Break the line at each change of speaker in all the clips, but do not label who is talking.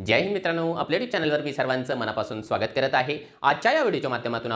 जय हिंद मित्रांनो, आपल्या यूट्यूब चॅनलवर मी सर्वांचं मनापासून स्वागत करत आहे। आजच्या या व्हिडिओच्या माध्यमातून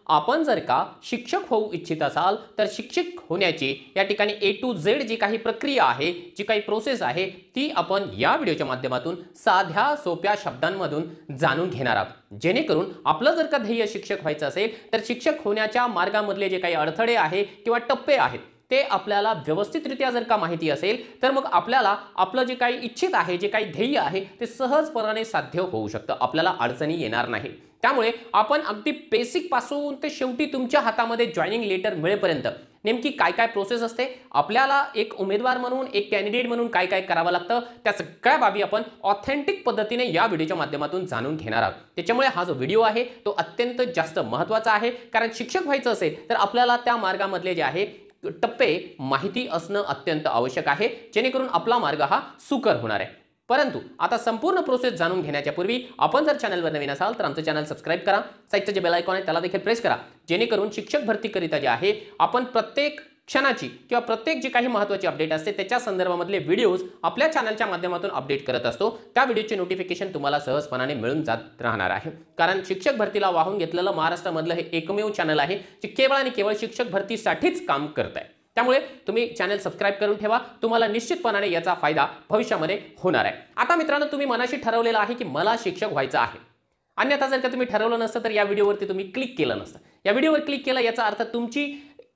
आपण जर का शिक्षक होऊ इच्छित असाल तर शिक्षक होण्याची या ठिकाणी A to Z जी काही प्रक्रिया आहे, जी काही प्रोसेस आहे ती आपण या व्हिडिओच्या माध्यमातून साध्या सोप्या शब्दांमधून जाणून घेणार आहोत। जेणेकरून आपलं जर का ध्येय शिक्षक व्हायचं असेल तर शिक्षक होण्याच्या मार्गामधले जे काही अडथळे आहे किंवा टप्पे आहेत ते आपल्याला व्यवस्थितरित्या जर का माहिती असेल तर मग आपल्याला आपलं जे काही इच्छित आहे, जे काही ध्येय आहे ते सहजपणे साध्य होऊ शकतं, आपल्याला अडचणी येणार नाही। त्यामुळे आपण अगदी बेसिक पासून ते शेवटी तुमच्या हातामध्ये जॉइनिंग लेटर मिळेपर्यंत नेमकी काय काय प्रोसेस असते, आपल्याला एक उमेदवार म्हणून, एक कॅन्डिडेट म्हणून काय काय करावं लागतं, त्या सगळ्या बाबी आपण ऑथेंटिक पद्धतीने या व्हिडिओच्या माध्यमातून जाणून घेणार आहोत। त्याच्यामुळे हा जो व्हिडिओ आहे तो अत्यंत जास्त महत्त्वाचा आहे, कारण शिक्षक व्हायचं असेल तर आपल्याला त्या मार्गामधले जे आहे टप्पे माहिती असणं अत्यंत आवश्यक आहे, जेणेकरून आपला मार्ग हा सुकर होणार आहे। परंतु आता संपूर्ण प्रोसेस जाणून घेण्याच्या पूर्वी आपण जर चॅनलवर नवीन असाल तर आमचं चॅनल सबस्क्राइब करा, साइडचं जे बेल आयकॉन आहे त्याला देखील प्रेस करा, जेणेकरून शिक्षक भरतीकरिता जे आहे आपण प्रत्येक क्षणाची किंवा प्रत्येक जी काही महत्त्वाची अपडेट असते त्याच्या संदर्भामधले व्हिडिओज आपल्या चॅनलच्या माध्यमातून अपडेट करत असतो। त्या व्हिडिओचे नोटिफिकेशन तुम्हाला सहजपणाने मिळून जात राहणार आहे, कारण शिक्षक भरतीला वाहून घेतलेलं महाराष्ट्रामधलं हे एकमेव चॅनल आहे जे केवळ आणि केवळ शिक्षक भरतीसाठीच काम करत आहे। त्यामुळे तुम्ही चॅनल सबस्क्राइब करून ठेवा, तुम्हाला निश्चितपणाने याचा फायदा भविष्यामध्ये होणार आहे। आता मित्रांनो, तुम्ही मनाशी ठरवलेलं आहे की मला शिक्षक व्हायचं आहे, अन्यथा जर का तुम्ही ठरवलं नसतं तर या व्हिडिओवरती तुम्ही क्लिक केलं नसतं। या व्हिडिओवर क्लिक केलं याचा अर्थ तुमची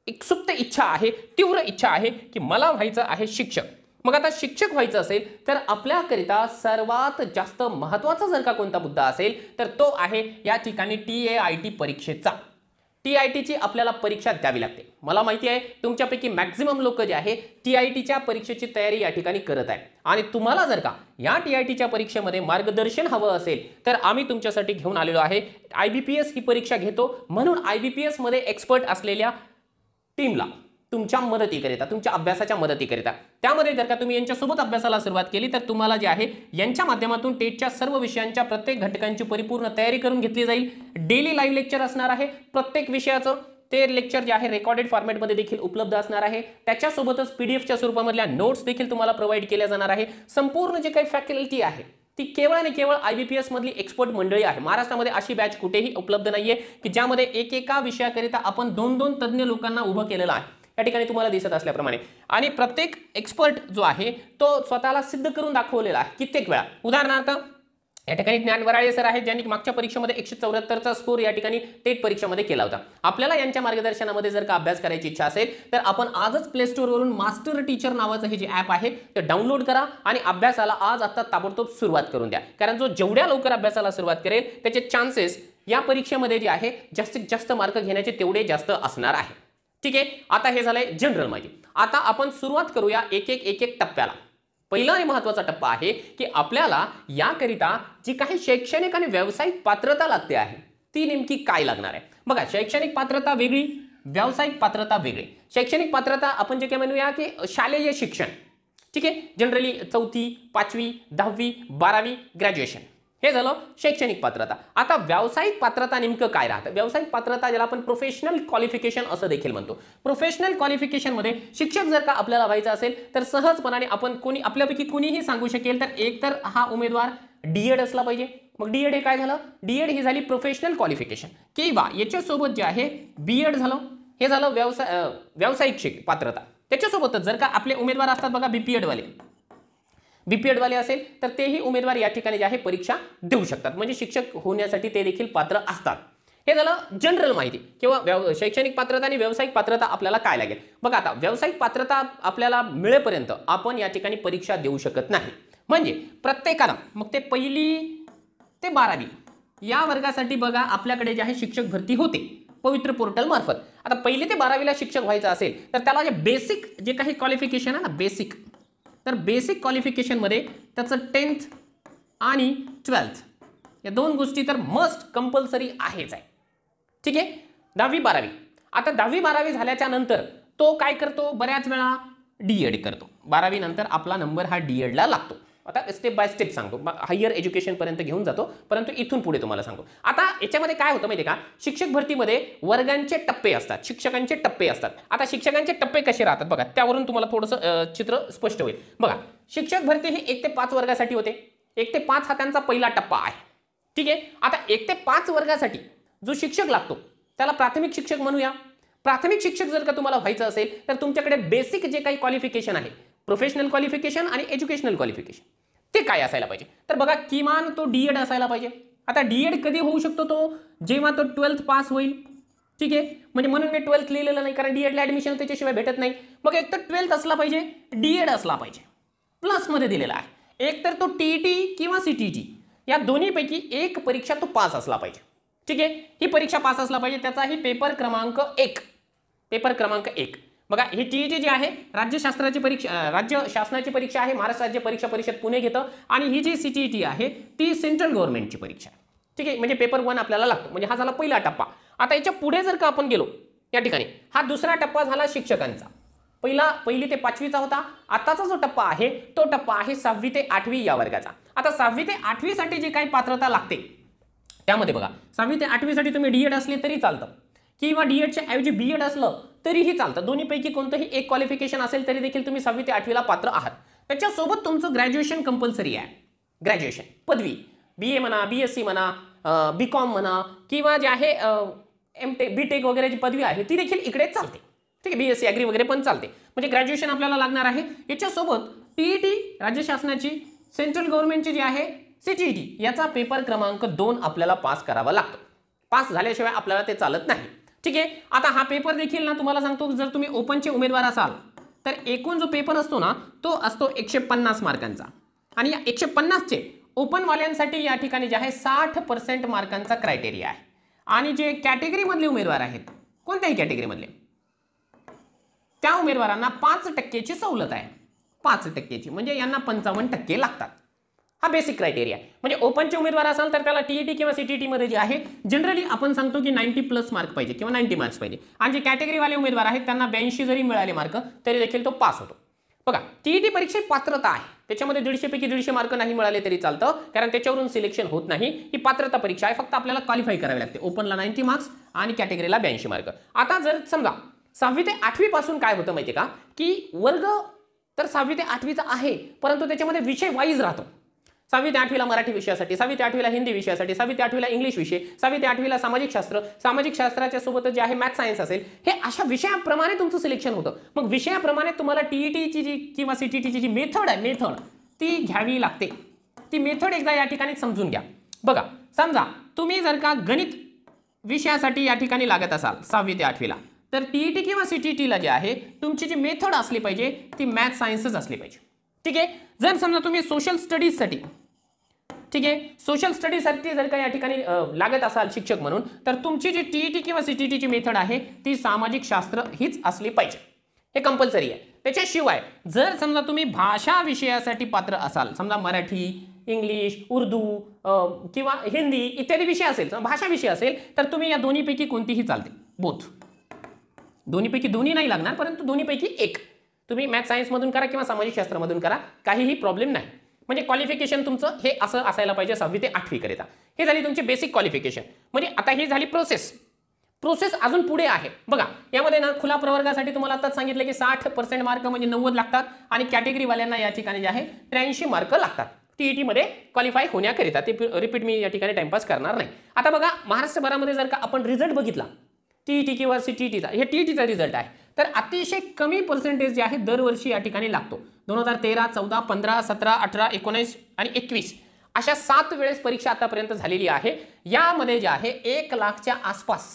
एक सुप्त इच्छा आहे, तीव्र इच्छा आहे की मला व्हायचं आहे शिक्षक। मग आता शिक्षक व्हायचं असेल तर आपल्याकरिता सर्वात जास्त महत्त्वाचा जर का कोणता मुद्दा असेल तर तो आहे या ठिकाणी TAIT परीक्षेचा। TITची आपल्याला परीक्षा द्यावी लागते। मला माहिती आहे तुमच्यापैकी मॅक्झिमम लोक जे आहे TITच्या परीक्षेची तयारी या ठिकाणी करत आहे, आणि तुम्हाला जर का या TITच्या परीक्षेमध्ये मार्गदर्शन हवं असेल तर आम्ही तुमच्यासाठी घेऊन आलेलो आहे। IBPS ही परीक्षा घेतो, म्हणून IBPS मध्ये एक्सपर्ट असलेल्या टीमला तुमच्या मदतीकरिता, तुमच्या अभ्यासाच्या मदतीकरिता, त्यामध्ये जर का तुम्ही यांच्यासोबत अभ्यासाला सुरुवात केली तर तुम्हाला जे आहे यांच्या माध्यमातून टेटच्या सर्व विषयांच्या प्रत्येक घटकांची परिपूर्ण तयारी करून घेतली जाईल। डेली लाईव्ह लेक्चर असणार आहे प्रत्येक विषयाचं, ते लेक्चर जे आहे रेकॉर्डेड फॉर्मॅटमध्ये देखील उपलब्ध असणार आहे। त्याच्यासोबतच PDF च्या स्वरूपामधल्या नोट्स देखील तुम्हाला प्रोव्हाइड केल्या जाणार आहे। संपूर्ण जे काही फॅकल्टी आहे ती केवळ आणि केवळ IBPS मधली एक्सपर्ट मंडळी आहे। महाराष्ट्रामध्ये अशी बॅच कुठेही उपलब्ध नाहीये की ज्यामध्ये एकेका विषयाकरिता आपण दोन तज्ञ लोकांना उभं केलेलं आहे, या ठिकाणी तुम्हाला दिसत असल्याप्रमाणे। आणि प्रत्येक एक्सपर्ट जो आहे तो स्वतःला सिद्ध करून दाखवलेला आहे कित्येक वेळा। उदाहरणार्थ या ठिकाणी ज्ञान वराळे सर आहेत, ज्यांनी मागच्या परीक्षेमध्ये 174चा स्कोर या ठिकाणी टेट परीक्षेमध्ये केला होता। आपल्याला यांच्या मार्गदर्शनामध्ये जर का अभ्यास करायची इच्छा असेल तर आपण आजच प्ले स्टोर वरून मास्टर टीचर नावाचं हे जे ॲप आहे ते डाउनलोड करा आणि अभ्यासाला आता ताबडतोब सुरुवात करून द्या, कारण जो जेवढ्या लवकर अभ्यासाला सुरुवात करेल त्याचे चान्सेस या परीक्षेमध्ये जे आहे जास्तीत जास्त मार्क घेण्याचे तेवढे जास्त असणार आहे। ठीक आहे, आता हे झालंय जनरल माहिती। आता आपण सुरुवात करूया एक एक टप्प्याला। पहिला आणि महत्त्वाचा टप्पा आहे की आपल्याला याकरिता जी काही शैक्षणिक आणि व्यावसायिक पात्रता लागते आहे ती नेमकी काय लागणार आहे। बघा, शैक्षणिक पात्रता वेगळी, व्यावसायिक पात्रता वेगळी। शैक्षणिक पात्रता आपण जे काही म्हणूया की शालेय शिक्षण, ठीक आहे, जनरली 4वी, 5वी, 10वी, 12वी, ग्रॅज्युएशन, हे झालं शैक्षणिक पात्रता। आता व्यावसायिक पात्रता नेमकं काय राहतं? व्यावसायिक पात्रता ज्याला आपण प्रोफेशनल क्वालिफिकेशन असं देखील म्हणतो। प्रोफेशनल क्वालिफिकेशन मध्ये शिक्षक जर का आपल्याला व्हायचं असेल तर सहजपणाने आपण कोणी आपल्यापैकी कुणीही सांगू शकेल तर एक तर हा उमेदवार D.Ed असला पाहिजे। मग D.Ed हे काय झालं? D.Ed ही झाली प्रोफेशनल क्वालिफिकेशन, किंवा याच्यासोबत जे आहे B.Ed झालं, हे झालं व्यावसायिक पात्रता। त्याच्यासोबतच जर का आपले उमेदवार असतात बघा BPED वाले असेल तर तेही उमेदवार या ठिकाणी जे आहे परीक्षा देऊ शकतात, म्हणजे शिक्षक होण्यासाठी ते देखील पात्र असतात। हे झालं जनरल माहिती किंवा शैक्षणिक पात्रता आणि व्यावसायिक पात्रता आपल्याला काय लागेल। बघा, आता व्यावसायिक पात्रता आपल्याला मिळेपर्यंत आपण या ठिकाणी परीक्षा देऊ शकत नाही, म्हणजे प्रत्येकाला मग ते 1ली ते 12वी या वर्गासाठी बघा आपल्याकडे जे आहे शिक्षक भरती होते पवित्र पोर्टल मार्फत। आता 1ली ते 12वीला शिक्षक व्हायचं असेल तर त्याला जे बेसिक जे काही क्वालिफिकेशन आहे ना, बेसिक क्वालिफिकेशन मध्ये त्याचं 10th आणि 12th या दोन गोष्टी तर मस्ट कंपल्सरी आहेच आहे। ठीक आहे, 10वी 12वी। आता 10वी 12वी झाल्याच्या नंतर तो काय करतो? बऱ्याच वेळा D.Ed करतो। 12वी नंतर आपला नंबर हा D.Ed ला लागतो। आता स्टेप बाय स्टेप सांगतो, हायर एज्युकेशन पर्यंत घेऊन जातो, परंतु इथून पुढे तुम्हाला सांगतो। आता याच्यामध्ये काय होतं माहिती आहे का, शिक्षक भरतीमध्ये वर्गांचे टप्पे असतात, शिक्षकांचे टप्पे असतात। आता शिक्षकांचे टप्पे कसे राहतात बघा, त्यावरून तुम्हाला थोडंसं चित्र स्पष्ट होईल। बघा, शिक्षक भरती ही 1 ते 5 वर्गासाठी होते, 1 ते 5 हा त्यांचा पहिला टप्पा आहे. ठीक आहे. आता 1 ते 5 वर्गासाठी जो शिक्षक लागतो त्याला प्राथमिक शिक्षक म्हणूया. प्राथमिक शिक्षक जर का तुम्हाला व्हायचं असेल तर तुमच्याकडे बेसिक जे काही क्वालिफिकेशन आहे, प्रोफेशनल क्वालिफिकेशन आणि एज्युकेशनल क्वालिफिकेशन, ते काय असायला पाहिजे? तर बघा, किमान तो डीएड असायला पाहिजे. आता डीएड कधी होऊ शकतो? तो जेव्हा तो 12th पास होईल. ठीक आहे. म्हणजे म्हणून मी 12th लिहिलेलं नाही, कारण डीएडला ऍडमिशन त्याच्याशिवाय भेटत नाही. मग एक तर 12th असला पाहिजे, डीएड असला पाहिजे. प्लस मध्ये दिलेला आहे. एक तर तो टीईटी किंवा सीटीटी या दोन्हीपैकी एक परीक्षा तो पास असला पाहिजे. ठीक आहे. ही परीक्षा पास असला पाहिजे. त्याचाही पेपर क्रमांक 1. पेपर क्रमांक 1. बघा, ही टीईटी जी आहे राज्य शास्त्राची परीक्षा आहे, महाराष्ट्र राज्य परीक्षा परिषद पुणे घेतं. आणि ही जी सीटीटी आहे ती सेंट्रल गव्हर्नमेंटची परीक्षा आहे. ठीक आहे. म्हणजे पेपर 1 आपल्याला लागतो. म्हणजे हा झाला पहिला टप्पा. आता याच्या पुढे जर का आपण गेलो या ठिकाणी, हा दुसरा टप्पा झाला शिक्षकांचा. पहिली ते 5वीचा होता. आताचा जो टप्पा आहे तो टप्पा आहे 6वी ते 8वी या वर्गाचा. आता 6वी ते 8वी साठी जी काही पात्रता लागते त्यामध्ये बघा, 6वी ते 8वी साठी तुम्ही डीएड असले तरी चालतं, किंवा डीएडच्या ऐवजी बीएड असलं तरीही चालतं. दोन्हीपैकी कोणतंही एक क्वालिफिकेशन असेल तरी देखील तुम्ही 6वी ते 8वीला पात्र आहात. त्याच्यासोबत तुमचं ग्रॅज्युएशन कंपल्सरी आहे. ग्रॅज्युएशन पदवी, बीए म्हणा, बीएससी म्हणा, बीकॉम म्हणा, किंवा जे आहे एमटेक बीटेक वगैरे जी पदवी आहे ती देखील इकडे चालते. ठीक आहे. बीएससी ॲग्री वगैरे पण चालते. म्हणजे ग्रॅज्युएशन आपल्याला लागणार आहे. याच्यासोबत टीईटी राज्य शासनाची, सेंट्रल गव्हर्नमेंटची जी आहे सीटीईटी, याचा पेपर क्रमांक 2 आपल्याला पास करावा लागतो. पास झाल्याशिवाय आपल्याला ते चालत नाही. ठीक आहे. आता हा पेपर देखील ना तुम्हाला सांगतो, जर तुम्ही ओपनचे उमेदवार असाल तर एकूण जो पेपर असतो ना तो असतो 150 मार्कांचा. आणि या 150चे ओपनवाल्यांसाठी या ठिकाणी जे आहे 60% मार्कांचा क्रायटेरिया आहे. आणि जे कॅटेगरीमधले उमेदवार आहेत, कोणत्याही कॅटेगरीमधले, त्या उमेदवारांना 5% सवलत आहे. 5% म्हणजे यांना 55% लागतात. हा बेसिक क्रायटेरिया आहे. म्हणजे ओपनचे उमेदवार असाल तर त्याला टीईटी किंवा सीटीटी मध्ये जे आहे जनरली आपण सांगतो की 90+ मार्क पाहिजे किंवा 90 मार्क्स पाहिजे. आणि जे कॅटेगरीवाले उमेदवार आहेत त्यांना 82 जरी मिळाले मार्क तरी देखील तो पास होतो. बघा, टीईटी परीक्षेत पात्रता आहे. त्याच्यामध्ये 150 पैकी 150 मार्क नाही मिळाले तरी चालतं, कारण त्याच्यावरून सिलेक्शन होत नाही. ही पात्रता परीक्षा आहे. फक्त आपल्याला क्वालिफाय करावे लागते. ओपनला 90 मार्क्स आणि कॅटेगरीला 82 मार्क. आता जर समजा 6वी ते 8वी पासून काय होतं माहिती का, की वर्ग तर 6वी ते 8वीचा आहे, परंतु त्याच्यामध्ये विषय वाईज राहतो. 6वी ते 8वीला मराठी विषयासाठी, 6वी ते 8वीला हिंदी विषयासाठी, 6वी ते 8वीला इंग्लिश विषय, 6वी ते 8वीला सामाजिक शास्त्र, सामाजिक शास्त्राच्या सोबत जे आहे मॅथ सायन्स असेल, हे अशा विषयाप्रमाणे तुमचं सिलेक्शन होतं. मग विषयाप्रमाणे तुम्हाला टीईटीची जी किंवा सीटीटीची जी मेथड आहे ती घ्यावी लागते. ती मेथड एकदा या ठिकाणी समजून घ्या. बघा, समजा तुम्ही जर का गणित विषयासाठी या ठिकाणी लागत असाल 6वी ते 8वीला, तर टीईटी किंवा सीटीटीला जे आहे तुमची जी मेथड असली पाहिजे ती मॅथ सायन्सच असली पाहिजे. ठीक आहे. जर समजा तुम्ही सोशल स्टडीजसाठी, ठीक आहे, सोशल स्टडीजसाठी जर का या ठिकाणी लागत असाल शिक्षक म्हणून, तर तुमची जी टीईटी किंवा सीटीटीची मेथड आहे ती सामाजिक शास्त्र हीच असली पाहिजे. हे कंपल्सरी आहे. त्याच्याशिवाय जर समजा तुम्ही भाषा विषयासाठी पात्र असाल, समजा मराठी, इंग्लिश, उर्दू किंवा हिंदी इत्यादी विषय असेल, भाषा विषय असेल, तर तुम्ही या दोन्हीपैकी कोणतीही चालते. बोथ, दोन्हीपैकी दोन्ही नाही लागणार, परंतु दोन्हीपैकी एक तुम्ही मॅथ सायन्समधून करा किंवा सामाजिक शास्त्रामधून करा, काहीही प्रॉब्लेम नाही. म्हणजे क्वालिफिकेशन तुमचं हे असं असायला पाहिजे 6वी ते 8वी करिता. हे झाली तुमची बेसिक क्वालिफिकेशन. म्हणजे आता ही झाली प्रोसेस अजून पुढे आहे. बघा, यामध्ये ना खुला प्रवर्गासाठी तुम्हाला आताच सांगितलं की 60% मार्क म्हणजे 90 लागतात, आणि कॅटेगरीवाल्यांना या ठिकाणी जे आहे 83 मार्क लागतात टीईटी मध्ये क्वालिफाय होण्याकरिता. ते रिपीट मी या ठिकाणी टाइमपास करणार नाही. आता बघा, महाराष्ट्रभरामध्ये जर का आपण रिझल्ट बघितला टीईटी किंवा सीटीटीचा, हे टीईटीचा रिझल्ट आहे, तर अतिशय कमी पर्सेंटेज जे आहे दरवर्षी या ठिकाणी लागतो. 2013, 14, 15, 17, 18, 19 आणि 21 अशा 7 वेळेस परीक्षा आतापर्यंत झालेली आहे. यामध्ये जे आहे 1 लाखच्या आसपास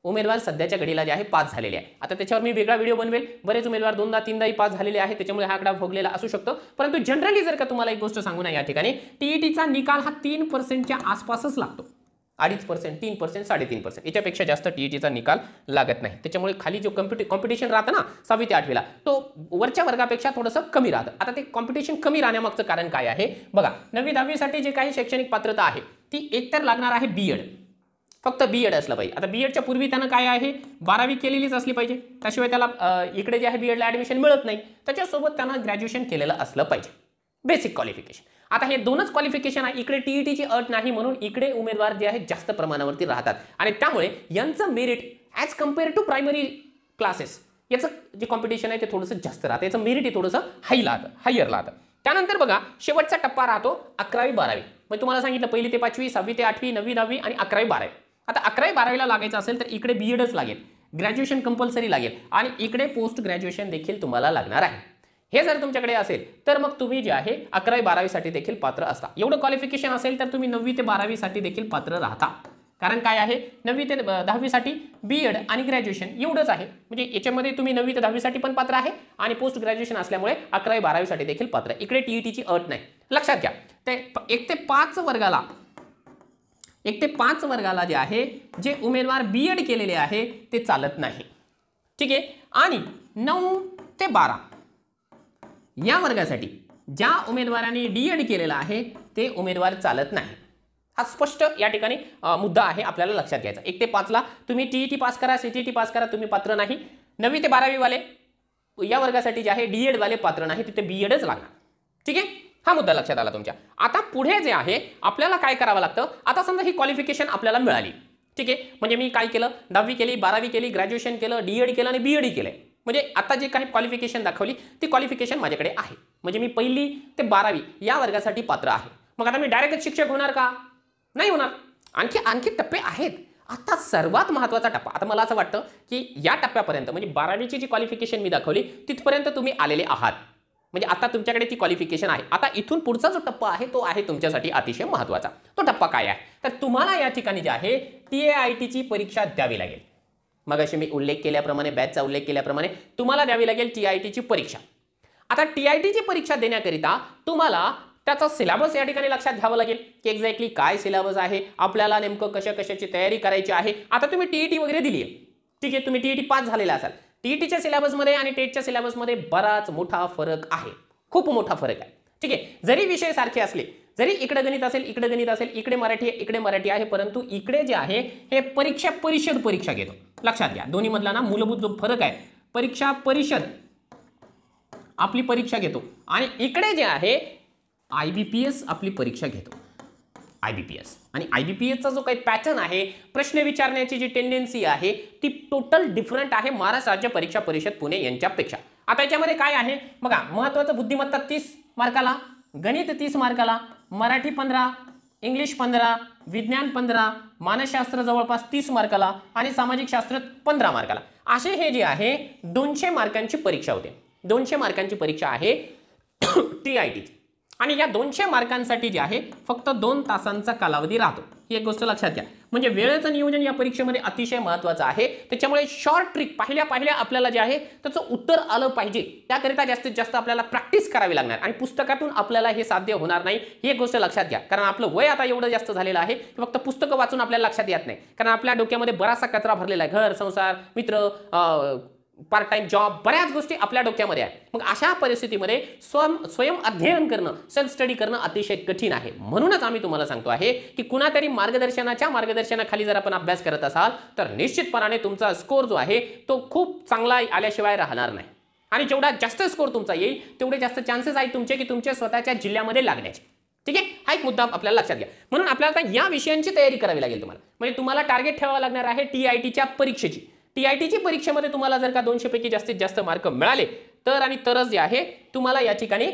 उमेदवार सध्याच्या घडीला जे आहे पास झालेले आहे. आता त्याच्यावर मी वेगळा व्हिडिओ बनवेल. बरेच उमेदवार 2दा 3दाही पास झालेले आहे, त्याच्यामुळे हा आकडा भोगलेला असू शकतो. परंतु जनरली जर का तुम्हाला एक गोष्ट सांगू ना, या ठिकाणी टीईटीचा निकाल हा 3%च्या आसपासच लागतो. 2.5%, 3%, 3.5%, याच्यापेक्षा जास्त टीईटीचा निकाल लागत नाही. त्याच्यामुळे खाली जो कॉम्पिटिशन राहतं ना 6वी ते 8वीला, तो वरच्या वर्गापेक्षा थोडंसं कमी राहतं. आता ते कॉम्पिटिशन कमी राहण्यामागचं कारण काय आहे बघा, 9वी 10वीसाठी जे काही शैक्षणिक पात्रता आहे ती एकतर लागणार आहे बीएड, फक्त बीएड असलं पाहिजे. आता बीएडच्या पूर्वी त्यानं काय आहे 12वी केलेलीच असली पाहिजे, त्याशिवाय त्याला इकडे जे आहे बीएडला ॲडमिशन मिळत नाही. त्याच्यासोबत त्यानं ग्रॅज्युएशन केलेलं असलं पाहिजे, बेसिक क्वालिफिकेशन. आता हे दोनच क्वालिफिकेशन आहे. इकडे टीईटीची अट नाही, म्हणून इकडे उमेदवार जे आहेत जास्त प्रमाणावरती राहतात, आणि त्यामुळे यांचं merit as compare to primary classes याचं जे कॉम्पिटिशन आहे ते थोडंसं जास्त राहतं, याचं मेरिट हे थोडंसं हायर राहतं. त्यानंतर बघा शेवटचा टप्पा राहतो 11वी 12वी. मग तुम्हाला सांगितलं 1ली ते 5वी, 6वी ते 8वी, 9वी 10वी आणि 11वी 12वी. आता 11वी 12वीला लागायचं असेल तर इकडे बीएडच लागेल, ग्रॅज्युएशन कंपल्सरी लागेल आणि इकडे पोस्ट ग्रॅज्युएशन देखील तुम्हाला लागणार आहे. हे जर तुमच्याकडे असेल तर मग तुम्ही जे आहे 11वी 12वी साठी देखील पात्र असता. एवढं क्वालिफिकेशन असेल तर तुम्ही 9वी ते 12वी साठी देखील पात्र राहता. कारण काय आहे 9वी ते 10वी साठी बीएड आणि ग्रॅज्युएशन एवढंच आहे. म्हणजे याच्यामध्ये तुम्ही 9वी ते 10वी साठी पण पात्र आहे आणि पोस्ट ग्रॅज्युएशन असल्यामुळे 11वी 12वी साठी देखील पात्र. इकडे टीईटीची अट नाही. लक्षात घ्या. ते 1 ते 5 वर्गाला जे आहे जे उमेदवार बीएड केलेले आहे ते चालत नाही. ठीक आहे. आणि 9 ते 12 या वर्गासाठी ज्या उमेदवारांनी डीएड केलेला आहे ते उमेदवार चालत नाही. हा स्पष्ट या ठिकाणी मुद्दा आहे, आपल्याला लक्षात घ्यायचा. 1 ते 5 ला तुम्ही टीईटी पास करा, सीटीटी पास करा, तुम्ही पात्र नाही. 9वी ते 12वी वाले या वर्गासाठी जे आहे डीएड वाले पात्र नाही, तिथे बीएडच लागणार. ठीक आहे. हा मुद्दा लक्षात आला तुमच्या. आता पुढे जे आहे आपल्याला काय करावं लागतं. आता समजा ही क्वालिफिकेशन आपल्याला मिळाली. ठीक आहे. म्हणजे मी काय केलं, 10वी केली, 12वी केली, ग्रॅज्युएशन केलं, डीएड केलं आणि बीएड केलंय. म्हणजे आता जे काही क्वालिफिकेशन दाखवली ती क्वालिफिकेशन माझ्याकडे आहे. म्हणजे मी 1ली ते 12वी या वर्गासाठी पात्र आहे. मग आता मी डायरेक्ट शिक्षक होणार का? नाही होणार. आणखी टप्पे आहेत. आता सर्वात महत्त्वाचा टप्पा, आता मला असं वाटतं की या टप्प्यापर्यंत म्हणजे 12वीची जी क्वालिफिकेशन मी दाखवली तिथपर्यंत तुम्ही आलेले आहात. म्हणजे आता तुमच्याकडे ती क्वालिफिकेशन आहे. आता इथून पुढचा जो टप्पा आहे तो आहे तुमच्यासाठी अतिशय महत्त्वाचा. तो टप्पा काय आहे तर तुम्हाला या ठिकाणी जे आहे TAITची परीक्षा द्यावी लागेल. मग अशी मी उल्लेख केल्याप्रमाणे, बॅचचा उल्लेख केल्याप्रमाणे तुम्हाला द्यावी लागेल TITची परीक्षा. आता TITची परीक्षा देण्याकरिता तुम्हाला त्याचा सिलेबस या ठिकाणी लक्षात घ्यावं लागेल की एक्झॅक्टली काय सिलेबस आहे, आपल्याला नेमकं कशाची तयारी करायची आहे. आता तुम्ही टीईटी वगैरे दिली आहे. ठीक आहे. तुम्ही टीईटी पास झालेला असाल. टीईटीच्या सिलेबसमध्ये आणि टेटच्या सिलेबसमध्ये बराच मोठा फरक आहे. खूप मोठा फरक आहे. ठीक आहे. जरी विषय सारखे असले, जरी इकडे गणित असेल, इकडे गणित असेल, इकडे मराठी आहे, इकडे मराठी आहे, परंतु इकडे जे आहे हे परीक्षा परिषद परीक्षा घेतो. लक्षात घ्या. दोन्ही मधला ना मूलभूत जो फरक आहे, परीक्षा परिषद आपली परीक्षा घेतो आणि इकडे जे आहे IBPS आपली परीक्षा घेतो. IBPS आणि IBPSचा जो काही पॅटर्न आहे, प्रश्न विचारण्याची जी टेंडन्सी आहे ती टोटल डिफरंट आहे महाराष्ट्र राज्य परीक्षा परिषद पुणे यांच्यापेक्षा. आता याच्यामध्ये काय आहे बघा, महत्त्वाचं बुद्धिमत्ता 30 मार्काला, गणित 30 मार्काला, मराठी 15, इंग्लिश 15, विज्ञान 15, मानसशास्त्र जवळपास 30 मार्काला आणि सामाजिक शास्त्र 15 मार्काला. असे हे जे आहे 200 मार्कांची परीक्षा होते. 200 मार्कांची परीक्षा आहे TITची. आणि या 200 मार्कांसाठी जे आहे फक्त 2 तासांचा कालावधी राहतो. ही एक गोष्ट लक्षात घ्या. म्हणजे वेळेचं नियोजन या परीक्षेमध्ये अतिशय महत्त्वाचं आहे. त्याच्यामुळे शॉर्ट ट्रिक पाहिल्या आपल्याला जे आहे त्याचं उत्तर आलं पाहिजे. त्याकरिता जास्तीत जास्त आपल्याला प्रॅक्टिस करावी लागणार आणि पुस्तकातून आपल्याला हे साध्य होणार नाही. ही एक गोष्ट लक्षात घ्या. कारण आपलं वय आता एवढं जास्त झालेलं आहे की फक्त पुस्तकं वाचून आपल्याला लक्षात येत नाही. कारण आपल्या डोक्यामध्ये बराचसा कचरा भरलेला आहे. घर, संसार, मित्र, पार्ट टाइम जॉब, बऱ्याच गोष्टी आपल्या डोक्यामध्ये आहे. मग अशा परिस्थितीमध्ये स्वयं अध्ययन करणं, सेल्फ स्टडी करणं अतिशय कठीण आहे. म्हणूनच आम्ही तुम्हाला सांगतो आहे की कुणातरी मार्गदर्शनाखाली जर आपण अभ्यास करत असाल तर निश्चितपणाने तुमचा स्कोर जो आहे तो खूप चांगला आल्याशिवाय राहणार नाही. आणि जेवढा जास्त स्कोर तुमचा येईल तेवढे जास्त चान्सेस आहेत तुमचे की तुमच्या स्वतःच्या जिल्ह्यामध्ये लागण्याचे. ठीक आहे. हा एक मुद्दा आपल्याला लक्षात घ्या. म्हणून आपल्याला या विषयांची तयारी करावी लागेल. म्हणजे तुम्हाला टार्गेट ठेवावं लागणार आहे TITच्या परीक्षेची. TITची परीक्षेमध्ये तुम्हाला जर का 200 पैकी जास्तीत जास्त मार्क मिळाले तरच जे आहे तुम्हाला या ठिकाणी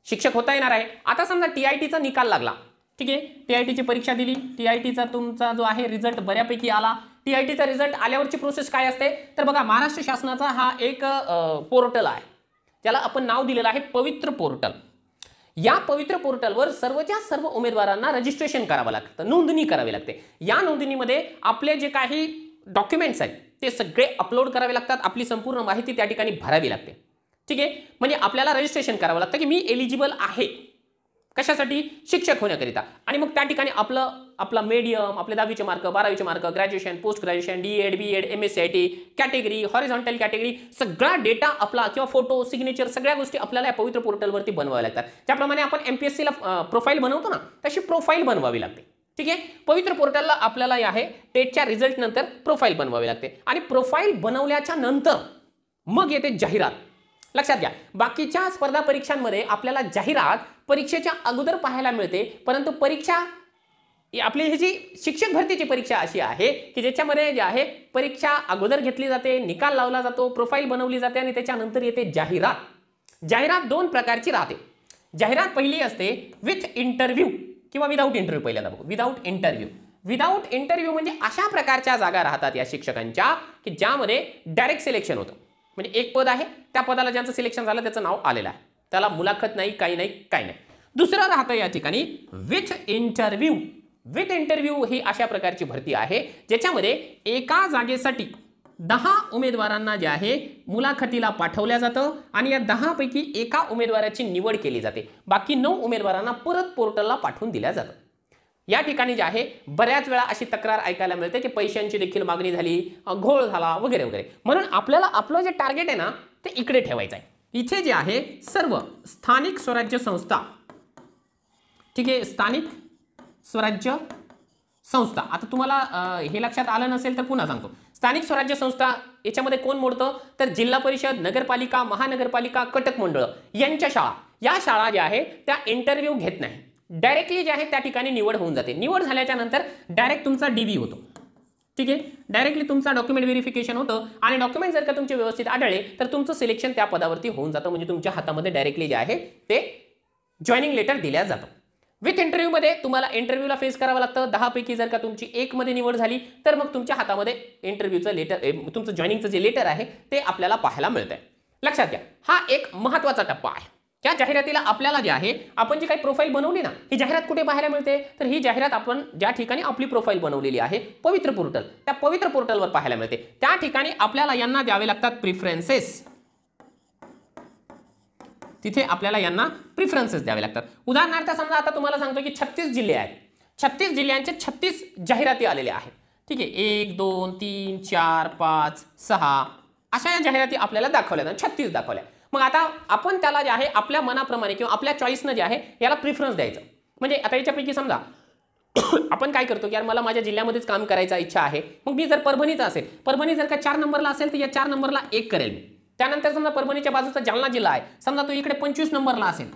शिक्षक होता येणार आहे. आता समजा TITचा निकाल लागला. ठीक आहे. TITची परीक्षा दिली, TITचा तुमचा जो आहे रिझल्ट बऱ्यापैकी आला. TITचा रिझल्ट आल्यावरची प्रोसेस काय असते तर बघा, महाराष्ट्र शासनाचा हा एक पोर्टल आहे, त्याला आपण नाव दिलेलं आहे पवित्र पोर्टल. या पवित्र पोर्टलवर सर्वच्या सर्व उमेदवारांना रजिस्ट्रेशन करावं लागतं, नोंदणी करावी लागते. या नोंदणीमध्ये आपले जे काही डॉक्युमेंट्स आहेत ते सगळे अपलोड करावे लागतात. आपली संपूर्ण माहिती त्या ठिकाणी भरावी लागते. ठीक आहे. म्हणजे आपल्याला रजिस्ट्रेशन करावं लागतं की मी एलिजिबल आहे कशासाठी, शिक्षक होण्याकरिता. आणि मग त्या ठिकाणी आपला मीडियम, आपले 10वीचे मार्क, 12वीचे mark, graduation, post graduation, DEd, BEd, MSCIT category, horizontal category, सगळा डेटा आपला किंवा फोटो, सिग्नेचर, सगळ्या गोष्टी आपल्याला या पवित्र पोर्टलवरती बनवाव्या लागतात. ज्याप्रमाणे आपण MPSCला प्रोफाईल बनवतो ना तशी प्रोफाईल बनवावी लागते. ठीक आहे. पवित्र पोर्टलला आपल्याला आहे टेटच्या रिझल्ट नंतर प्रोफाईल बनवावी लागते आणि प्रोफाईल बनवल्याच्या नंतर मग येते जाहिरात. लक्षात घ्या, बाकीच्या स्पर्धा परीक्षांमध्ये आपल्याला जाहिरात परीक्षेच्या अगोदर पाहायला मिळते, परंतु आपली ही जी शिक्षक भरतीची परीक्षा अशी आहे की ज्याच्यामध्ये जे आहे परीक्षा अगोदर घेतली जाते, निकाल लावला जातो, प्रोफाईल बनवली जाते आणि त्याच्यानंतर येते जाहिरात. जाहिरात दोन प्रकारची राहते. जाहिरात पहिली असते विथ इंटरव्ह्यू किंवा विदाऊट इंटरव्ह्यू. पहिल्यांदा बघू विदाऊट इंटरव्ह्यू. विदाऊट इंटरव्ह्यू म्हणजे अशा प्रकारच्या जागा राहतात या शिक्षकांच्या की ज्यामध्ये डायरेक्ट सिलेक्शन होतं. म्हणजे एक पद आहे, त्या पदाला ज्यांचं सिलेक्शन झालं त्याचं नाव आलेलं आहे, त्याला मुलाखत नाही, काही नाही, काही नाही. दुसरं राहतं या ठिकाणी विथ इंटरव्ह्यू. विथ इंटरव्ह्यू ही अशा प्रकारची भरती आहे ज्याच्यामध्ये एका जागेसाठी 10 उमेदवारांना जे आहे मुलाखतीला पाठवल्या जातं आणि या 10 पैकी एका उमेदवाराची निवड केली जाते. बाकी 9 उमेदवारांना परत पोर्टलला पाठवून दिल्या जातं. या ठिकाणी जे आहे बऱ्याच वेळा अशी तक्रार ऐकायला मिळते की पैशांची देखील मागणी झाली, घोळ झाला वगैरे वगैरे. म्हणून आपल्याला आपलं जे टार्गेट आहे ना ते इकडे ठेवायचं आहे. इथे जे आहे सर्व स्थानिक स्वराज्य संस्था, ठीक आहे, स्थानिक स्वराज्य संस्था. आता तुम्हाला हे लक्षात आलं नसेल तर पुन्हा सांगतो. स्थानिक स्वराज्य संस्था याच्यामध्ये कोण मोडतं तर जिल्हा परिषद, नगरपालिका, महानगरपालिका, कटक मंडळ यांच्या शाळा. या शाळा ज्या आहे त्या इंटरव्ह्यू घेत नाही, डायरेक्टली जे आहे त्या ठिकाणी निवड होऊन जाते. निवड झाल्याच्या नंतर डायरेक्ट तुमचा DV होतो, ठीक आहे, डायरेक्टली तुमचा डॉक्युमेंट व्हेरिफिकेशन होतं आणि डॉक्युमेंट जर का तुमचे व्यवस्थित आढळले तर तुमचं सिलेक्शन त्या पदावरती होऊन जातं. म्हणजे तुमच्या हातामध्ये डायरेक्टली जे आहे ते जॉईनिंग लेटर दिल्या जातं. विथ इंटरव्ह्यूमध्ये तुम्हाला इंटरव्ह्यूला फेस करावं लागतं. 10 पैकी जर का तुमची 1 मध्ये निवड झाली तर मग तुमच्या हातामध्ये इंटरव्ह्यूचं लेटर, तुमचं जॉईनिंगचं जे लेटर आहे ते आपल्याला पाहायला मिळतंय. लक्षात घ्या, हा एक महत्त्वाचा टप्पा आहे. त्या जाहिरातीला आपल्याला जे आहे आपण जी काही प्रोफाईल बनवली ना, ही जाहिरात कुठे पाहायला मिळते तर ही जाहिरात आपण ज्या ठिकाणी आपली प्रोफाईल बनवलेली आहे पवित्र पोर्टल, त्या पवित्र पोर्टलवर पाहायला मिळते. त्या ठिकाणी आपल्याला यांना द्यावे लागतात प्रिफरन्सेस. तिथे आपल्याला यांना प्रिफरन्सेस द्यावे लागतात. उदाहरणार्थ समजा आता तुम्हाला सांगतो की 36 जिल्हे आहेत, 36 जिल्ह्यांचे 36 जाहिराती आलेल्या आहेत, ठीक आहे. 1 2 3 4 5 6 अशा या जाहिराती आपल्याला दाखवल्या, 36 दाखवल्या. मग आता आपण त्याला जे आहे आपल्या मनाप्रमाणे किंवा आपल्या चॉईसनं जे आहे याला प्रिफरन्स द्यायचं. म्हणजे आता याच्यापैकी समजा आपण काय करतो की यार मला माझ्या जिल्ह्यामध्येच काम करायचा इच्छा आहे, मग मी जर परभणीचा असेल, परभणी जर का 4 नंबरला असेल तर या 4 नंबरला 1 करेल मी. त्यानंतर समजा परभणीच्या बाजूचा जालना जिल्हा आहे, समजा तो इकडे 25 नंबरला असेल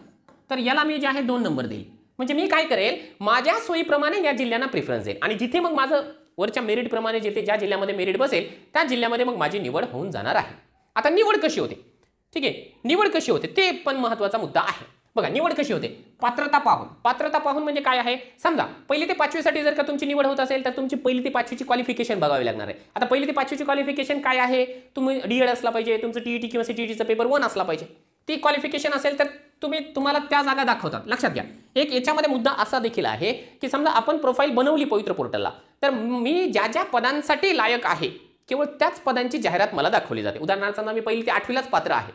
तर याला मी जे आहे 2 नंबर देईल. म्हणजे मी काय करेल माझ्या सोयीप्रमाणे या जिल्ह्यांना प्रिफरन्स देईल आणि जिथे मग माझं वरच्या मेरिट प्रमाणे जिथे ज्या जिल्ह्यामध्ये मेरिट बसेल त्या जिल्ह्यामध्ये मग माझी निवड होऊन जाणार आहे. आता निवड कशी होते, ठीक आहे, निवड कशी होते ते पण महत्त्वाचा मुद्दा आहे. बघा निवड कशी होते, पात्रता पाहून. पात्रता पाहून म्हणजे काय आहे, समजा पहिली ते 5वी साठी जर का तुमची निवड होत असेल तर तुमची पहिली ते 5वी ची क्वालिफिकेशन बघावी लागणार आहे. आता पहिली ते 5वी ची क्वालिफिकेशन काय आहे, तुम्ही DED असला पाहिजे, तुमचं TET किंवा CTETचा पेपर 1 असला पाहिजे. ती क्वालिफिकेशन असेल तर तुम्हाला त्या जागा दाखवतात. लक्षात घ्या, एक याच्यामध्ये मुद्दा असा देखील आहे की समजा आपण प्रोफाईल बनवली पवित्र पोर्टलला तर मी ज्या ज्या पदांसाठी लायक आहे केवळ त्याच पदांची जाहिरात मला दाखवली जाते. उदाहरणार्थ समजा मी पहिली ते 8वीलाच पात्र आहे,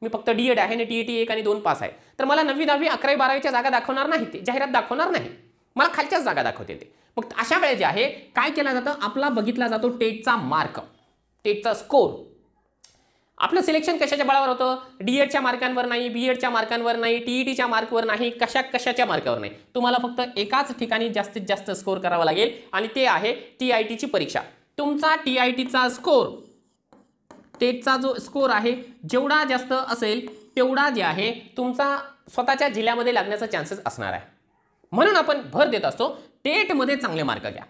मी फक्त DED आहे आणि TET 1 आणि 2 पास आहे, तर मला 9वी 10वी 11वी 12वीच्या जागा दाखवणार नाही, ते जाहिरात दाखवणार नाही, मला खालच्याच जागा दाखवते ते. मग अशा वेळेस जे आहे काय केलं जातं, आपला बघितला जातो टेटचा मार्क, टेटचा स्कोर. आपलं सिलेक्शन कशाच्या बळावर होतं, DEDच्या मार्कांवर नाही, BEDच्या मार्कांवर नाही, TETच्या मार्कवर नाही, कशाच्या मार्कावर नाही. तुम्हाला फक्त एकाच ठिकाणी जास्तीत जास्त स्कोर करावा लागेल आणि ते आहे TITची परीक्षा. तुमचा TITचा स्कोर, टेटचा जो स्कोर आहे जेवढा जास्त असेल तेवढा जे आहे तुमचा स्वतःच्या जिल्ह्यामध्ये लागण्याचा चान्सेस असणार आहे. म्हणून आपण भर देत असतो टेटमध्ये चांगले मार्क घ्या.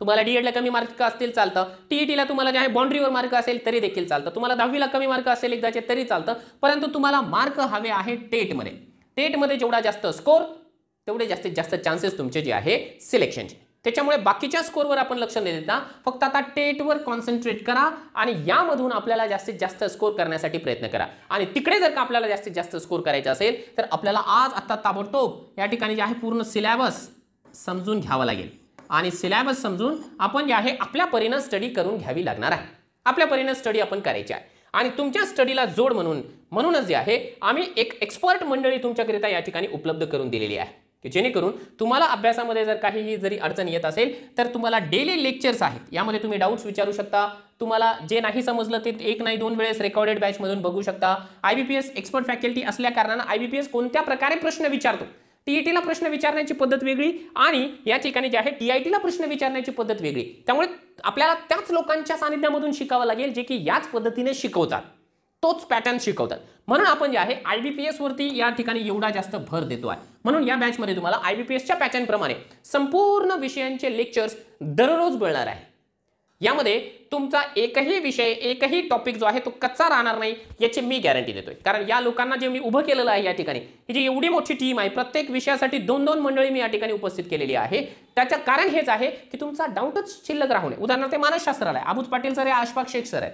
तुम्हाला DEDला कमी मार्क असतील चालतं, TETला तुम्हाला जे आहे बाउंड्रीवर मार्क असेल तरी देखील चालतं, तुम्हाला 10वीला कमी मार्क असेल एकदाचे तरी चालतं, परंतु तुम्हाला मार्क हवे आहे टेटमध्ये. टेटमध्ये जेवढा जास्त स्कोर तेवढे जास्तीत जास्त चान्सेस तुमचे जे आहे सिलेक्शनचे. त्याच्यामुळे बाकीच्या स्कोरवर आपण लक्ष न देता फक्त आता टेटवर कॉन्सन्ट्रेट करा आणि यामधून आपल्याला जास्तीत जास्त स्कोर करण्यासाठी प्रयत्न करा. आणि तिकडे जर का आपल्याला जास्तीत जास्त स्कोर करायचा असेल तर आपल्याला आता ताबडतोब या ठिकाणी जे आहे पूर्ण सिलेबस समजून घ्यावा लागेल आणि सिलेबस समजून आपण जे आहे आपल्या परीनं स्टडी करून घ्यावी लागणार आहे. आपल्या परीनं स्टडी आपण करायची आहे आणि तुमच्या स्टडीला जोड म्हणूनच जे आहे आम्ही एक एक्सपर्ट मंडळी तुमच्याकरिता या ठिकाणी उपलब्ध करून दिलेली आहे की जेणेकरून तुम्हाला अभ्यासामध्ये जर काहीही जरी अडचण येत असेल तर तुम्हाला डेली लेक्चर्स आहेत, यामध्ये तुम्ही डाऊट्स विचारू शकता. तुम्हाला जे नाही समजलं ते 1 नाही 2 वेळेस रेकॉर्डेड बॅचमधून बघू शकता. IBPS एक्सपर्ट फॅकल्टी असल्या कारणानं IBPS कोणत्या प्रकारे प्रश्न विचारतो, TETला प्रश्न विचारण्याची पद्धत वेगळी आणि या ठिकाणी जे आहे TITला प्रश्न विचारण्याची पद्धत वेगळी. त्यामुळे आपल्याला त्याच लोकांच्या सानिध्यामधून शिकावं लागेल जे की याच पद्धतीने शिकवतात, तोच पॅटर्न शिकवतात. म्हणून आपण जे आहे IBPS वरती या ठिकाणी एवढा जास्त भर देतो आहे. म्हणून या बॅचमध्ये तुम्हाला IBPSच्या पॅटर्न प्रमाणे संपूर्ण विषयांचे लेक्चर्स दररोज मिळणार आहे. यामध्ये तुमचा एकही विषय, एकही टॉपिक जो आहे तो कच्चा राहणार नाही याची मी गॅरंटी देतोय. कारण या लोकांना जे मी उभं केलेलं आहे या ठिकाणी, ही जी एवढी मोठी टीम आहे, प्रत्येक विषयासाठी 2-2 मंडळी मी या ठिकाणी उपस्थित केलेली आहे. त्याचं कारण हेच आहे की तुमचा डाऊटच शिल्लक राहू नये. उदाहरणार्थ मानसशास्त्राला आहे, अबूज पाटील सर आहे, अशफाक शेख सर आहेत.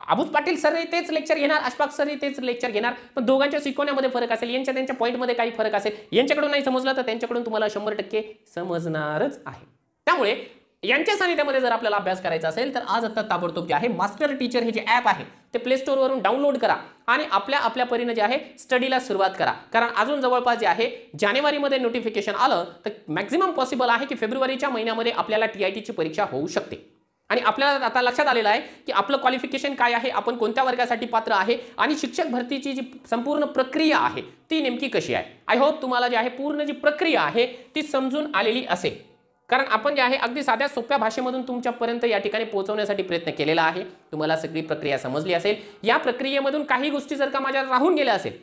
अबूज पाटील सर तेच लेक्चर घेणार, अशफाक सर तेच लेक्चर घेणार, पण दोघांच्या शिकवण्यामध्ये फरक असेल, यांच्या त्यांच्या पॉईंटमध्ये काही फरक असेल. यांच्याकडून नाही समजलं तर त्यांच्याकडून तुम्हाला 100% समजणारच आहे. त्यामुळे यांच्या सानिध्यामध्ये जर आपल्याला अभ्यास करायचा असेल तर आज आता ताबडतोब जे आहे मास्टर टीचर हे जे ॲप आहे ते प्ले स्टोअरवरून डाउनलोड करा आणि आपल्या परीने जे आहे स्टडीला सुरुवात करा. कारण अजून जवळपास जे आहे जानेवारीमध्ये नोटिफिकेशन आलं तर मॅक्झिमम पॉसिबल आहे की फेब्रुवारीच्या महिन्यामध्ये आपल्याला TIT ची परीक्षा होऊ शकते. आणि आपल्याला आता लक्षात आलेलं आहे की आपलं क्वालिफिकेशन काय आहे, आपण कोणत्या वर्गासाठी पात्र आहे आणि शिक्षक भरतीची जी संपूर्ण प्रक्रिया आहे ती नेमकी कशी आहे. आय होप तुम्हाला जे आहे पूर्ण जी प्रक्रिया आहे ती समजून आलेली असेल. कारण आपण जे आहे अगदी साध्या सोप्या भाषेमधून तुमच्यापर्यंत या ठिकाणी पोहोचवण्यासाठी प्रयत्न केलेला आहे. तुम्हाला सगळी प्रक्रिया समजली असेल. या प्रक्रियेमधून काही गोष्टी जर का माझ्या राहून गेल्या असेल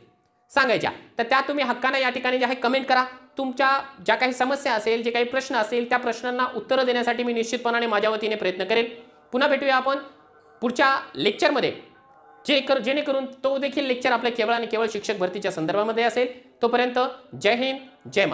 सांगायच्या तर त्या तुम्ही हक्काने या ठिकाणी जे आहे कमेंट करा. तुमच्या ज्या काही समस्या असेल, जे काही प्रश्न असेल त्या प्रश्नांना उत्तरं देण्यासाठी मी निश्चितपणाने माझ्या वतीने प्रयत्न करेन. पुन्हा भेटूया आपण पुढच्या लेक्चरमध्ये, जेणेकरून तो देखील लेक्चर आपल्या केवळ आणि केवळ शिक्षक भरतीच्या संदर्भामध्ये असेल. तोपर्यंत जय हिंद, जय महाराष्ट्र.